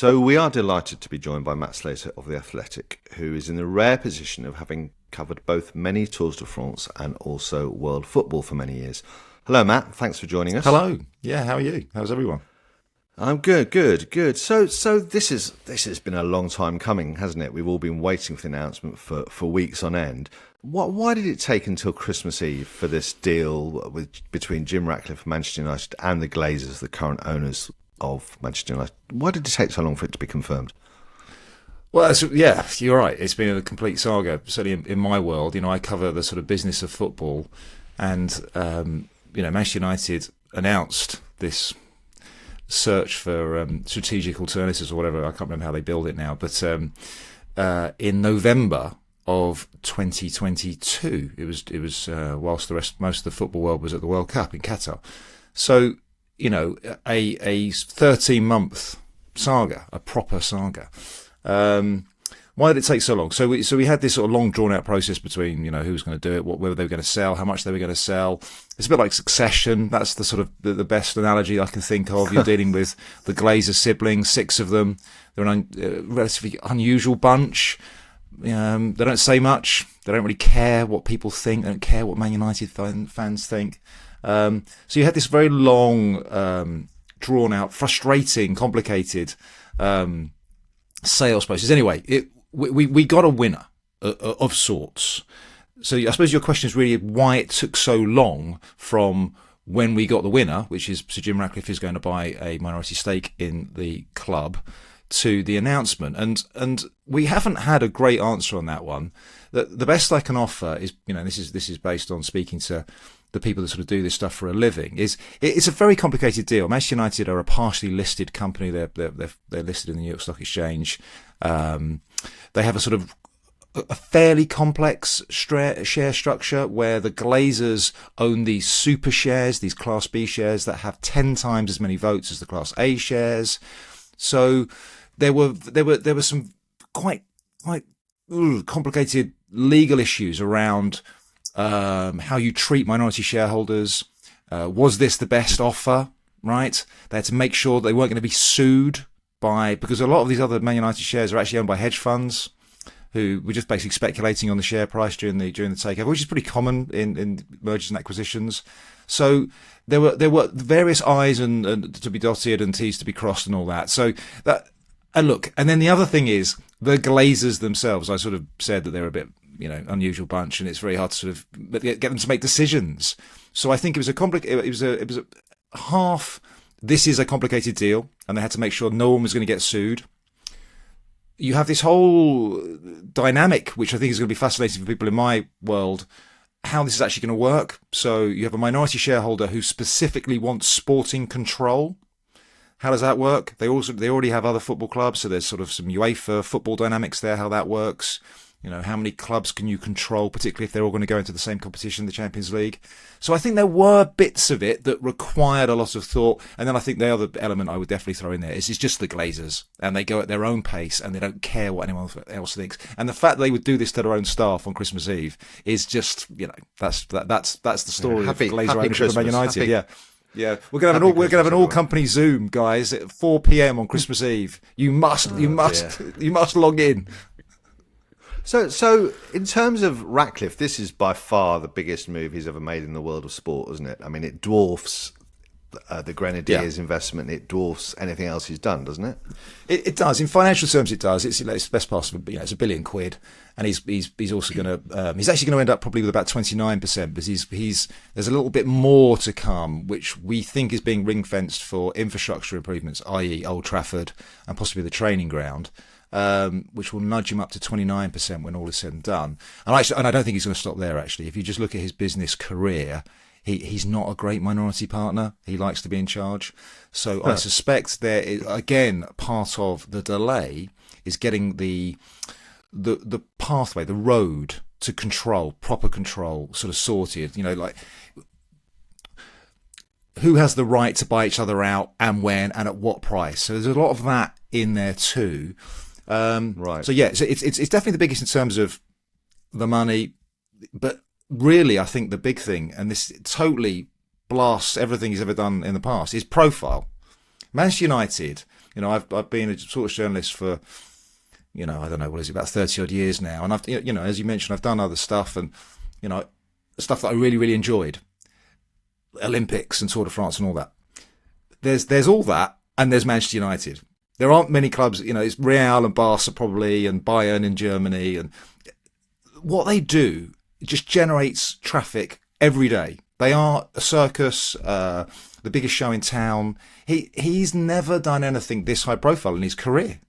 So we are delighted to be joined by Matt Slater of The Athletic, who is in the rare position of having covered both many Tours de France and also world football for many years. Hello, Matt. Thanks for joining us. Hello. Yeah, how are you? How's everyone? I'm good. So this has been a long time coming, hasn't it? We've all been waiting for the announcement for weeks on end. Why did it take until Christmas Eve for this deal between Jim Ratcliffe, Manchester United, and the Glazers, the current owners of Manchester United? Why did it take so long for it to be confirmed? Well, yeah, you're right. It's been a complete saga. Certainly in my world, I cover the sort of business of football, and Manchester United announced this search for strategic alternatives or whatever. I can't remember how they build it now, but in November of 2022, it was whilst most of the football world was at the World Cup in Qatar. So a 13-month saga, a proper saga. Why did it take so long? So we had this sort of long drawn out process between who was going to do it, whether they were going to sell, how much they were going to sell. It's a bit like Succession. That's the sort of the best analogy I can think of. You're dealing with the Glazer siblings, 6 of them. They're a relatively unusual bunch. They don't say much. They don't really care what people think. They don't care what Man United fans think. So you had this very long, drawn out, frustrating, complicated sales process. Anyway, we got a winner of sorts. So I suppose your question is really why it took so long from when we got the winner, which is Sir Jim Ratcliffe is going to buy a minority stake in the club, to the announcement. And we haven't had a great answer on that one. The best I can offer is, this is based on speaking to the people that sort of do this stuff for a living, it's a very complicated deal. Manchester United are a partially listed company. They're listed in the New York Stock Exchange. They have a sort of a fairly complex share structure where the Glazers own these super shares, these Class B shares that have 10 times as many votes as the Class A shares. So there were some quite complicated legal issues around how you treat minority shareholders. Was this the best offer? Right? They had to make sure they weren't going to be sued because a lot of these other Man United shares are actually owned by hedge funds who were just basically speculating on the share price during the takeover, which is pretty common in mergers and acquisitions. So there were various I's and to be dotted and T's to be crossed and all that. So that, and look, and then the other thing is the Glazers themselves. I sort of said that they're a bit unusual bunch, and it's very hard to sort of get them to make decisions. So I think it was a half. This is a complicated deal, and they had to make sure no one was going to get sued. You have this whole dynamic, which I think is going to be fascinating for people in my world, how this is actually going to work. So you have a minority shareholder who specifically wants sporting control. How does that work? They already have other football clubs, so there's sort of some UEFA football dynamics there, how that works. How many clubs can you control, particularly if they're all going to go into the same competition, the Champions League? So I think there were bits of it that required a lot of thought. And then I think the other element I would definitely throw in there is it's just the Glazers, and they go at their own pace and they don't care what anyone else thinks. And the fact that they would do this to their own staff on Christmas Eve is just, that's the story of Glazer ownership of Man United. Yeah, we're gonna have an all company Zoom, guys, at 4 p.m. on Christmas Eve. You must log in. So in terms of Ratcliffe, this is by far the biggest move he's ever made in the world of sport, isn't it? I mean, it dwarfs the Grenadiers investment. It dwarfs anything else he's done, doesn't it? It does. In financial terms, it does. It's the best part of it's £1 billion, and he's also going to he's actually going to end up probably with about 29%, but there's a little bit more to come, which we think is being ring fenced for infrastructure improvements, i.e. Old Trafford and possibly the training ground. Which will nudge him up to 29% when all is said and done. And I don't think he's going to stop there, actually. If you just look at his business career, he's not a great minority partner. He likes to be in charge. So I suspect there is, again, part of the delay is getting the pathway, the road to control, proper control, sort of sorted. Like who has the right to buy each other out and when and at what price. So there's a lot of that in there too. Right. So yeah, so it's definitely the biggest in terms of the money, but really I think the big thing, and this totally blasts everything he's ever done in the past, is profile. Manchester United I've been a sports journalist for, I don't know, what is it, about 30 odd years now. And I've, as you mentioned, I've done other stuff and, stuff that I really, really enjoyed. Olympics and Tour de France and all that. There's all that, and there's Manchester United. There aren't many clubs, it's Real and Barca probably, and Bayern in Germany. And what they do just generates traffic every day. They are a circus, the biggest show in town. He's never done anything this high profile in his career.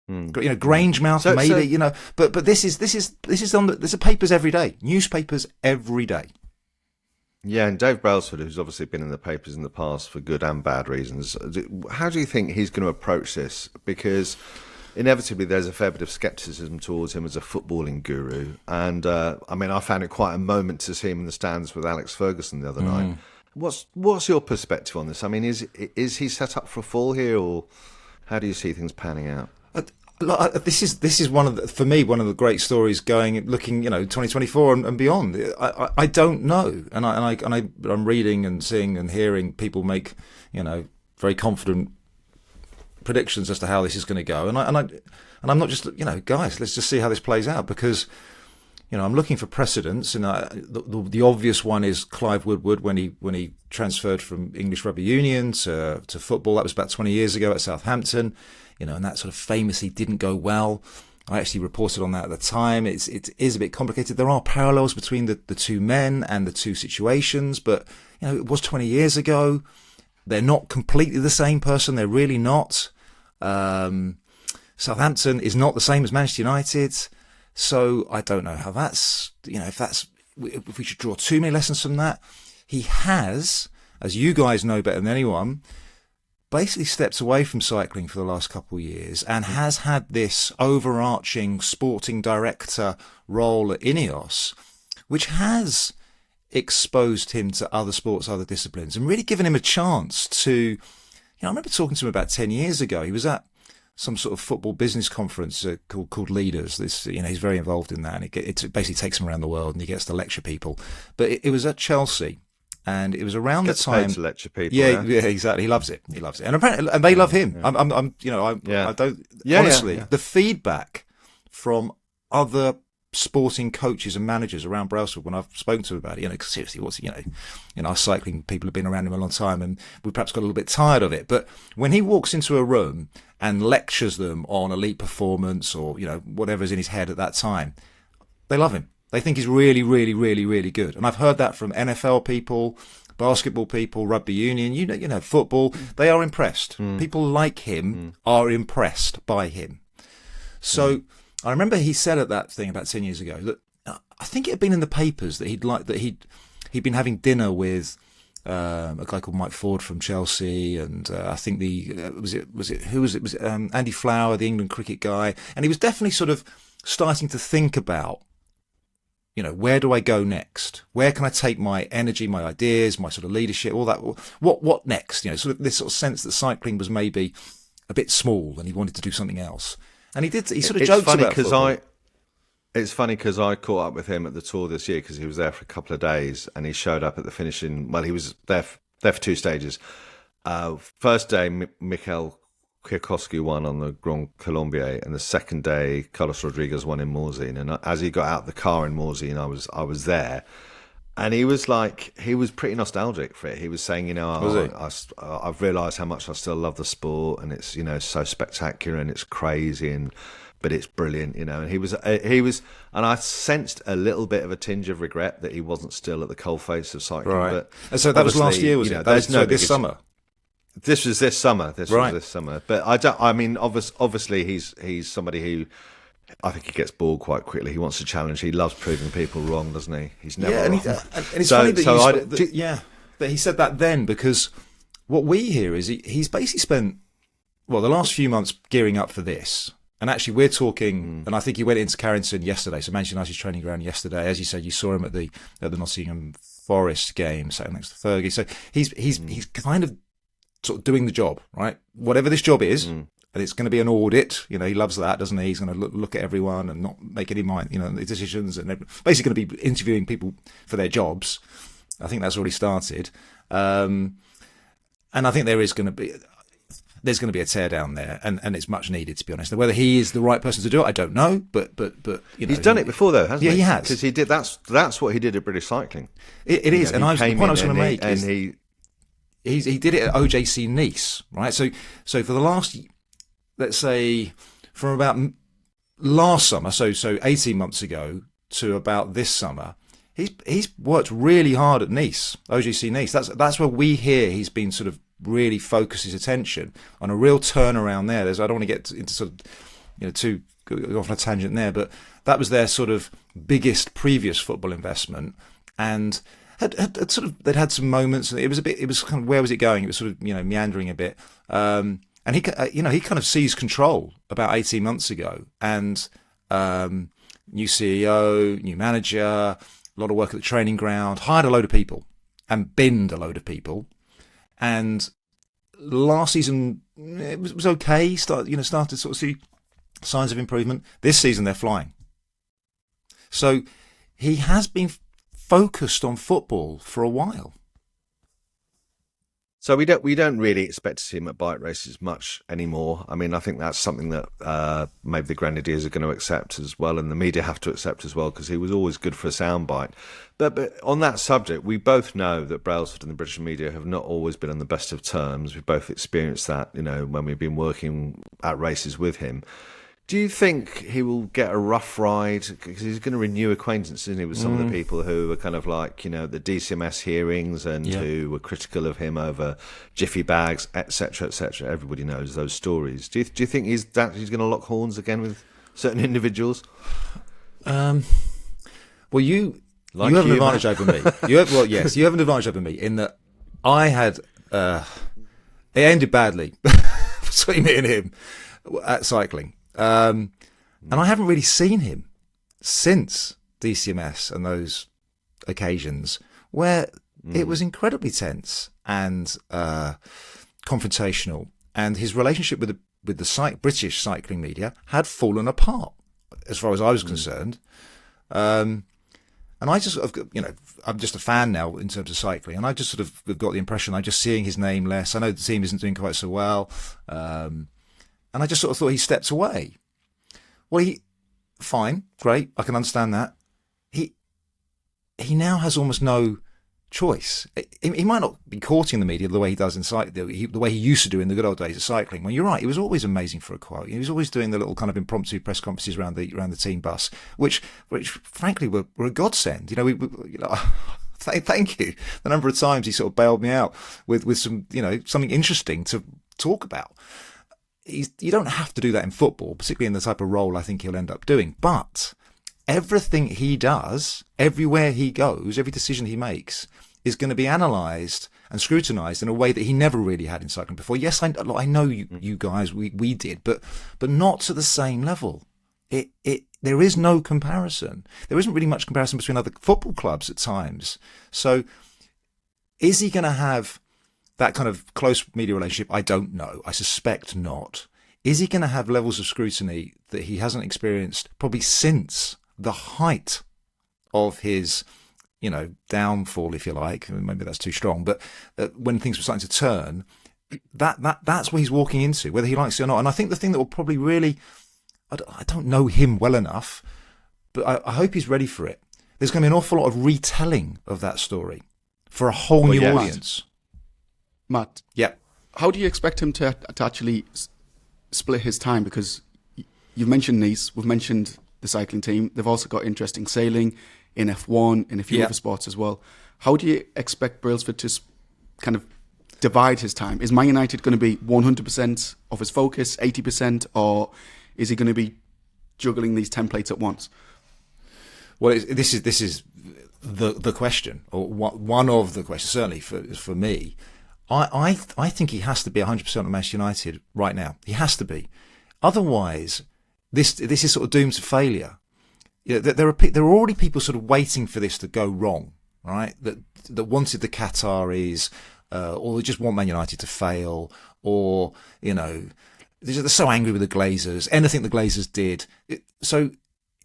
Grangemouth, maybe, but this is on there's papers every day, newspapers every day. Yeah, and Dave Brailsford, who's obviously been in the papers in the past for good and bad reasons, how do you think he's going to approach this? Because inevitably there's a fair bit of scepticism towards him as a footballing guru. And, I found it quite a moment to see him in the stands with Alex Ferguson the other night. What's your perspective on this? I mean, is he set up for a fall here, or how do you see things panning out? This is one of the great stories looking 2024 and beyond. I don't know, and I'm reading and seeing and hearing people make very confident predictions as to how this is going to go, and I'm not just guys, let's just see how this plays out, because I'm looking for precedents, and the obvious one is Clive Woodward when he transferred from English rugby union to football. That was about 20 years ago at Southampton. And that sort of famously didn't go well. I actually reported on that at the time. It is a bit complicated. There are parallels between the two men and the two situations, but it was 20 years ago. They're not completely the same person. They're really not. Southampton is not the same as Manchester United. So I don't know how that's, if we should draw too many lessons from that. He has, as you guys know better than anyone, basically stepped away from cycling for the last couple of years and has had this overarching sporting director role at Ineos, which has exposed him to other sports, other disciplines, and really given him a chance to, I remember talking to him about 10 years ago. He was at some sort of football business conference called Leaders. This, he's very involved in that, and it basically takes him around the world and he gets to lecture people. But it was at Chelsea. And it was around the time. Paid to lecture people. Yeah, exactly. He loves it. And apparently, and they love him. Yeah. I don't. Honestly, the feedback from other sporting coaches and managers around Brailsford when I've spoken to him about it, seriously, our cycling people have been around him a long time, and we perhaps got a little bit tired of it. But when he walks into a room and lectures them on elite performance or whatever's in his head at that time, they love him. They think he's really, really, really, really good. And I've heard that from NFL people, basketball people, rugby union, football. They are impressed. People like him are impressed by him. So I remember he said at that thing about 10 years ago that I think it had been in the papers that he'd been having dinner with a guy called Mike Ford from Chelsea, and I think was it Andy Flower, the England cricket guy, and he was definitely sort of starting to think about, where do I go next? Where can I take my energy, my ideas, my sort of leadership, all that? What next? Sort of this sort of sense that cycling was maybe a bit small and he wanted to do something else. And he sort of jokes about football. It's funny because I caught up with him at the Tour this year because he was there for a couple of days and he showed up at the finishing. Well, he was there for two stages. First day, Mikel Kwiatkowski won on the Grand Colombier, and the second day, Carlos Rodriguez won in Morzine. And as he got out the car in Morzine, I was there, and he was pretty nostalgic for it. He was saying, I've realised how much I still love the sport, and it's so spectacular and it's crazy, but it's brilliant, And he was, and I sensed a little bit of a tinge of regret that he wasn't still at the coalface of cycling. Right. But and so that was last year, was it? This summer. This was this summer. Was this summer. But obviously he's somebody who, I think he gets bored quite quickly. He wants to challenge. He loves proving people wrong, doesn't he? He's never wrong. And it's funny that that he said that then, because what we hear is he's basically spent, the last few months gearing up for this. And actually we're talking, and I think he went into Carrington yesterday, so Manchester United's training ground yesterday. As you said, you saw him at the Nottingham Forest game, sat next to Fergie. So he's kind of sort of doing the job, right? Whatever this job is, and it's going to be an audit. He loves that, doesn't he? He's going to look at everyone and not make any decisions, and basically going to be interviewing people for their jobs. I think that's already started, and I think there is going to be. there's going to be a tear down there, and it's much needed, to be honest. Whether he is the right person to do it, I don't know. But you know, he's done it before, though, hasn't he? Yeah, he has. Because he did. That's what he did at British Cycling. It is, and the point I was going to make is he did it at OJC Nice, right? So for the last, let's say, from about last summer, so 18 months ago to about this summer, he's worked really hard at Nice, OJC Nice. That's where we hear he's been sort of really focus his attention on a real turnaround there. I don't want to get into sort of, you know, too go off on a tangent there, but that was their sort of biggest previous football investment, and had sort of, they'd had some moments. It was kind of, where was it going? It was sort of, you know, meandering a bit. And he, you know, he kind of seized control about 18 months ago, and new CEO, new manager, a lot of work at the training ground, hired a load of people and binned a load of people. And last season, it was okay. Started to sort of see signs of improvement. This season, they're flying. So he has been focused on football for a while. So we don't really expect to see him at bike races much anymore. I mean, I think that's something that maybe the Grenadiers are going to accept as well, and the media have to accept as well, because he was always good for a soundbite. But on that subject, we both know that Brailsford and the British media have not always been on the best of terms. We've both experienced that, you know, when we've been working at races with him. Do you think he will get a rough ride? Because he's going to renew acquaintances, isn't he, with some of the people who were kind of like, you know, the DCMS hearings and who were critical of him over jiffy bags, etc., etc. Everybody knows those stories. Do you think he's going to lock horns again with certain individuals? Well, you have an advantage over me. You have an advantage over me in that I had it ended badly between me and him at cycling. And I haven't really seen him since DCMS and those occasions where it was incredibly tense and confrontational, and his relationship with the British cycling media had fallen apart, as far as I was concerned. And I just, you know, I'm just a fan now in terms of cycling, and I just sort of got the impression I'm just seeing his name less. I know the team isn't doing quite so well. And I just sort of thought he stepped away. Well, fine, great, I can understand that. He now has almost no choice. He might not be courting the media the way he does in cycling, the way he used to do in the good old days of cycling. Well, you're right, he was always amazing for a quote. He was always doing the little kind of impromptu press conferences around the team bus, which frankly were a godsend. You know, thank you. The number of times he sort of bailed me out with some, you know, something interesting to talk about. You don't have to do that in football, particularly in the type of role I think he'll end up doing. But everything he does, everywhere he goes, every decision he makes is going to be analysed and scrutinised in a way that he never really had in cycling before. Yes, I know you guys, we did, but not to the same level. There is no comparison. There isn't really much comparison between other football clubs at times. So is he going to have that kind of close media relationship? I don't know. I suspect not. Is he going to have levels of scrutiny that he hasn't experienced probably since the height of his, you know, downfall, if you like? Maybe that's too strong, but when things were starting to turn, that's what he's walking into, whether he likes it or not. And I think the thing that will probably really, I don't know him well enough, but I hope he's ready for it. There's going to be an awful lot of retelling of that story for a whole new audience. Matt, how do you expect him to actually split his time? Because you've mentioned Nice, we've mentioned the cycling team. They've also got interesting sailing in F1, in a few other sports as well. How do you expect Brailsford to kind of divide his time? Is Man United going to be 100% of his focus, 80%, or is he going to be juggling these templates at once? Well, this is the question, or one of the questions, certainly for me. I think he has to be 100% of Manchester United right now. He has to be. Otherwise, this is sort of doomed to failure. You know, there are already people sort of waiting for this to go wrong, right? That wanted the Qataris, or they just want Man United to fail, or, you know, they're so angry with the Glazers. Anything the Glazers did, so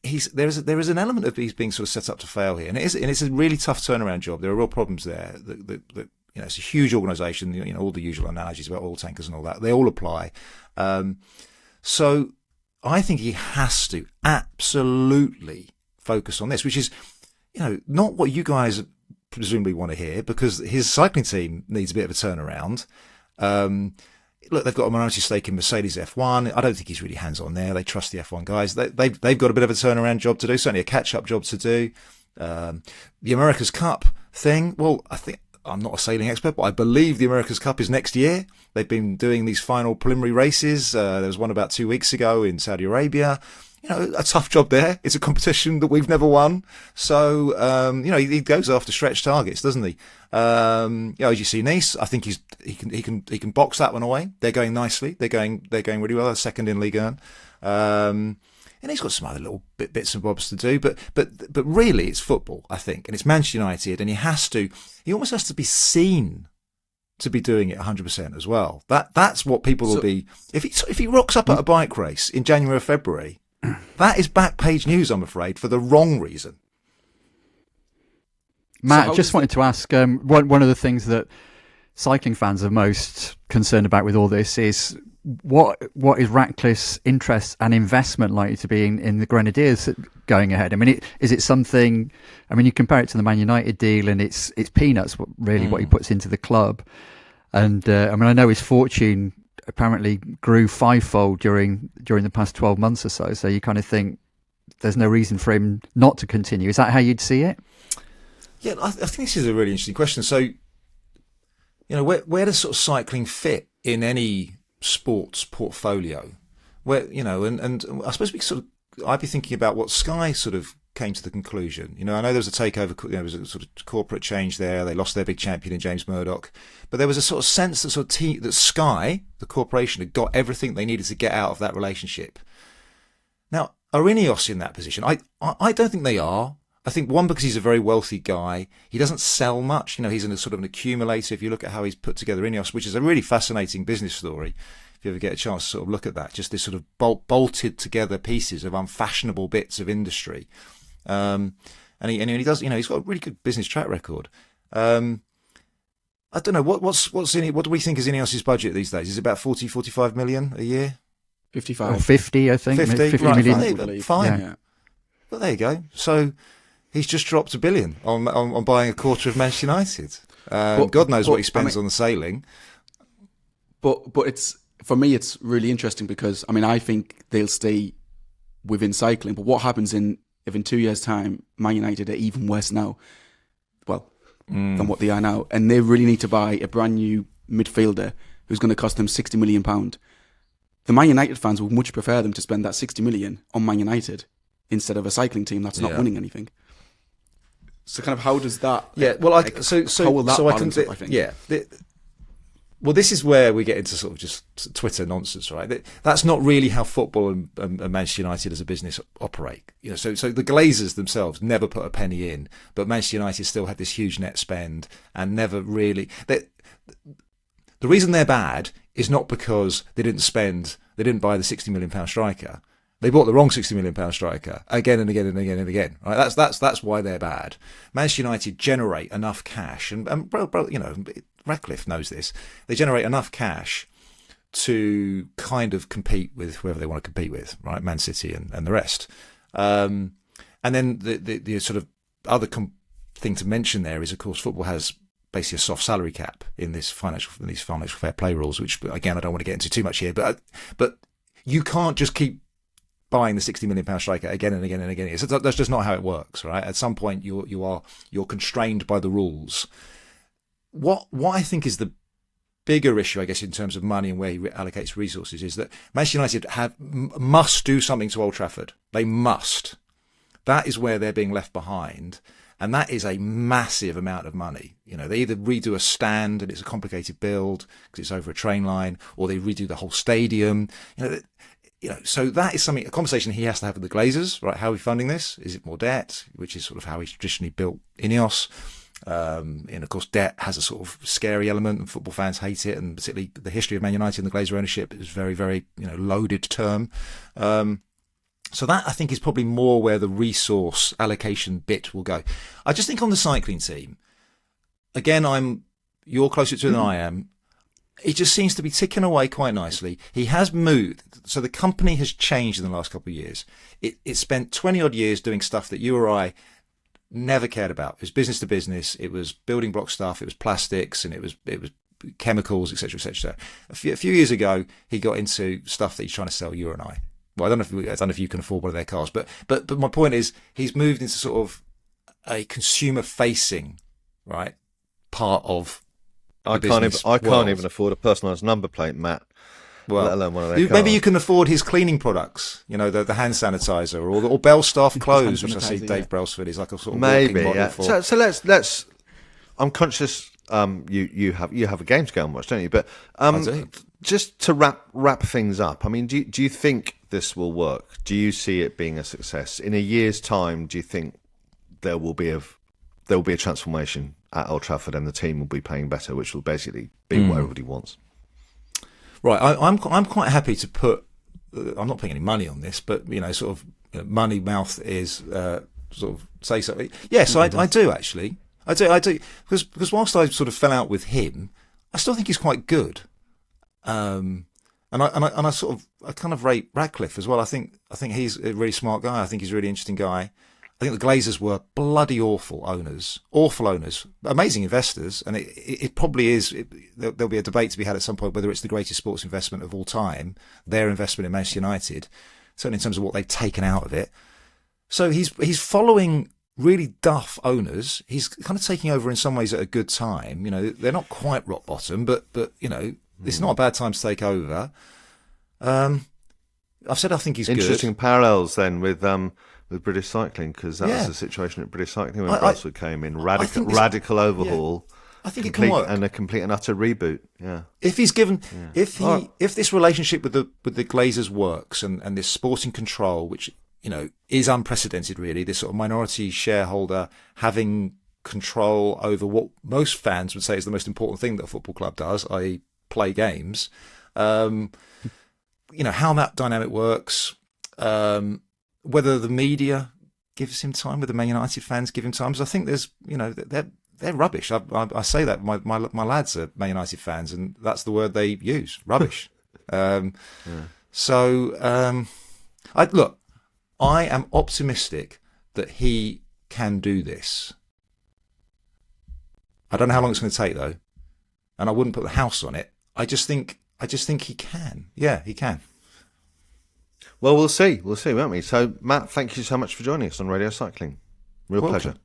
there is an element of he's being sort of set up to fail here, and it's a really tough turnaround job. There are real problems there that it's a huge organisation. All the usual analogies about oil tankers and all that, they all apply. So I think he has to absolutely focus on this, which is, not what you guys presumably want to hear, because his cycling team needs a bit of a turnaround. Look, they've got a minority stake in Mercedes F1. I don't think he's really hands-on there. They trust the F1 guys. They've got a bit of a turnaround job to do, certainly a catch-up job to do. The America's Cup thing, well, I think, I'm not a sailing expert, but I believe the America's Cup is next year. They've been doing these final preliminary races. There was one about 2 weeks ago in Saudi Arabia. A tough job there. It's a competition that we've never won. So, he goes after stretch targets, doesn't he? As you see, Nice, I think he can box that one away. They're going nicely. They're going really well. They're second in Ligue 1. And he's got some other little bits and bobs to do, but really it's football, I think, and it's Manchester United, and he almost has to be seen to be doing it 100% as well. That's what people will be. If he rocks up at a bike race in January or February, that is back page news, I'm afraid, for the wrong reason. Matt, just wanted to ask, one of the things that cycling fans are most concerned about with all this is what is Ratcliffe's interest and investment likely to be in the Grenadiers going ahead? I mean, is it something? I mean, you compare it to the Man United deal, and it's peanuts really what he puts into the club. And I know his fortune apparently grew fivefold during the past 12 months or so. So you kind of think there's no reason for him not to continue. Is that how you'd see it? Yeah, I think this is a really interesting question. So, where does sort of cycling fit in any sports portfolio? Where, and I suppose I'd be thinking about what Sky sort of came to the conclusion. I know there was a takeover, there was a sort of corporate change there. They lost their big champion in James Murdoch, but there was a sort of sense that that Sky, the corporation, had got everything they needed to get out of that relationship. Now, are Ineos in that position? I don't think they are. I think, one, because he's a very wealthy guy. He doesn't sell much. He's in a sort of an accumulator. If you look at how he's put together Ineos, which is a really fascinating business story, if you ever get a chance to sort of look at that, just this sort of bolted together pieces of unfashionable bits of industry. And he does, he's got a really good business track record. I don't know, what's in it? What do we think is Ineos's budget these days? Is it about 40-45 million a year? 55. Or 50, I think. 50 right, million. Fine. Yeah. But there you go. So he's just dropped $1 billion on buying a quarter of Manchester United. God knows what he spends on the sailing. But it's, for me, it's really interesting because, I think they'll stay within cycling. But what happens if in 2 years' time, Man United are even worse now, than what they are now, and they really need to buy a brand new midfielder who's going to cost them £60 million. The Man United fans would much prefer them to spend that 60 million on Man United instead of a cycling team that's not winning anything. So kind of how does that? Yeah, well, how will that balance up, I think? Yeah. Well, this is where we get into sort of just Twitter nonsense, right? That's not really how football and Manchester United as a business operate. So the Glazers themselves never put a penny in, but Manchester United still had this huge net spend and never really. The reason they're bad is not because they didn't buy the £60 million striker. They bought the wrong £60 million striker again and again and again and again. Right? That's why they're bad. Manchester United generate enough cash, and Ratcliffe knows this. They generate enough cash to kind of compete with whoever they want to compete with, right? Man City and the rest. And then the sort of other thing to mention there is, of course, football has basically a soft salary cap in these financial fair play rules, which again I don't want to get into too much here. But you can't just keep buying the £60 million striker again and again and again. That's just not how it works, right? At some point, you're constrained by the rules. What I think is the bigger issue, I guess, in terms of money and where he allocates resources, is that Manchester United must do something to Old Trafford. They must. That is where they're being left behind, and that is a massive amount of money. They either redo a stand, and it's a complicated build because it's over a train line, or they redo the whole stadium. So that is a conversation he has to have with the Glazers, right? How are we funding this? Is it more debt, which is sort of how he's traditionally built Ineos? And of course, debt has a sort of scary element, and football fans hate it, and particularly the history of Man United and the Glazer ownership is very, very loaded term. So that, I think, is probably more where the resource allocation bit will go. I just think on the cycling team, again, I'm you're closer to it than I am. It just seems to be ticking away quite nicely. He has moved. So the company has changed in the last couple of years. It spent 20 odd years doing stuff that you or I never cared about. It was business to business. It was building block stuff. It was plastics, and it was chemicals, etc., etc. A few years ago, he got into stuff that he's trying to sell you and I. Well, I don't know if you can afford one of their cars, but my point is, he's moved into sort of a consumer-facing, right, part of. I can't even afford a personalised number plate, Matt. Well, let alone one of their maybe cars. you can afford his cleaning products, the hand sanitizer or Bell Staff clothes, which I see Dave Brailsford is like a sort of maybe. walking model Yeah. for. So let's. I'm conscious. You have a game to go and watch, don't you? But I do. Just to wrap things up. I mean, do you think this will work? Do you see it being a success in a year's time? Do you think there will be a transformation at Old Trafford, and the team will be playing better, which will basically be what everybody wants? Right, I'm quite happy to put. I'm not putting any money on this, but sort of money mouth is sort of say something. Yes, I do actually. I do because whilst I sort of fell out with him, I still think he's quite good. And I kind of rate Radcliffe as well. I think he's a really smart guy. I think he's a really interesting guy. I think the Glazers were bloody awful owners, amazing investors, and it probably is. There'll be a debate to be had at some point whether it's the greatest sports investment of all time, their investment in Manchester United, certainly in terms of what they've taken out of it. So he's following really duff owners. He's kind of taking over in some ways at a good time. They're not quite rock bottom, but it's not a bad time to take over. I've said I think he's interesting good. Parallels then with British Cycling, because that was the situation at British Cycling when Brailsford came in. Radical overhaul. I think it can work. And a complete and utter reboot. Yeah. If he's given, if this relationship with the Glazers works, and this sporting control, which is unprecedented, really, this sort of minority shareholder having control over what most fans would say is the most important thing that a football club does, i.e., play games. How that dynamic works. Whether the media gives him time, whether Man United fans give him time. Because I think there's, they're rubbish. I say that my lads are Man United fans, and that's the word they use, rubbish. So I am optimistic that he can do this. I don't know how long it's going to take though, and I wouldn't put the house on it. I just think he can. Yeah, he can. Well, we'll see, won't we? So, Matt, thank you so much for joining us on Radio Cycling. Real pleasure.